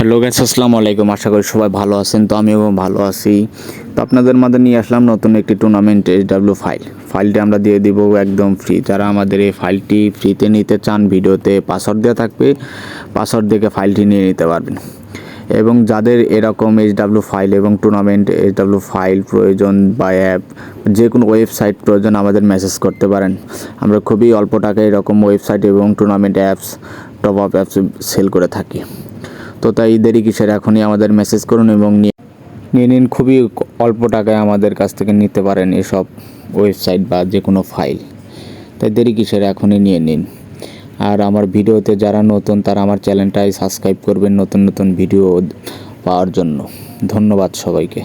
Hello guys, আসসালামু আলাইকুম। আশা করি সবাই ভালো আছেন। তো আমিও ভালো আছি। তো আপনাদের মাঝে নিয়ে আসলাম নতুন একটি টুর্নামেন্ট SW ফাইলটি আমরা দিয়ে দিব একদম ফ্রি। যারা আমাদের এই ফাইলটি ফ্রিতে নিতে চান, ভিডিওতে পাসওয়ার্ড দেওয়া থাকবে, পাসওয়ার্ড দেখে ফাইলটি নিয়ে নিতে পারবেন। এবং যাদের এরকম SW ফাইল এবং টুর্নামেন্ট SW ফাইল প্রয়োজন বা অ্যাপ, যে কোনো ওয়েবসাইট প্রয়োজন, আমাদের মেসেজ করতে পারেন। আমরা খুবই অল্প টাকায় এরকম ওয়েবসাইট এবং tournament apps, top up apps sale করে থাকি। তো তাই দেরি কিসের, এখনই আমাদের মেসেজ করুন এবং নিয়ে নিন। খুবই অল্প টাকায় আমাদের কাছ থেকে নিতে পারেন এসব ওয়েবসাইট বা যে কোনো ফাইল। তাই দেরি কিসের, এখনই নিয়ে নিন। আর আমার ভিডিওতে যারা নতুন, তারা আমার চ্যানেলটাই সাবস্ক্রাইব করবেন নতুন নতুন ভিডিও পাওয়ার জন্য। ধন্যবাদ সবাইকে।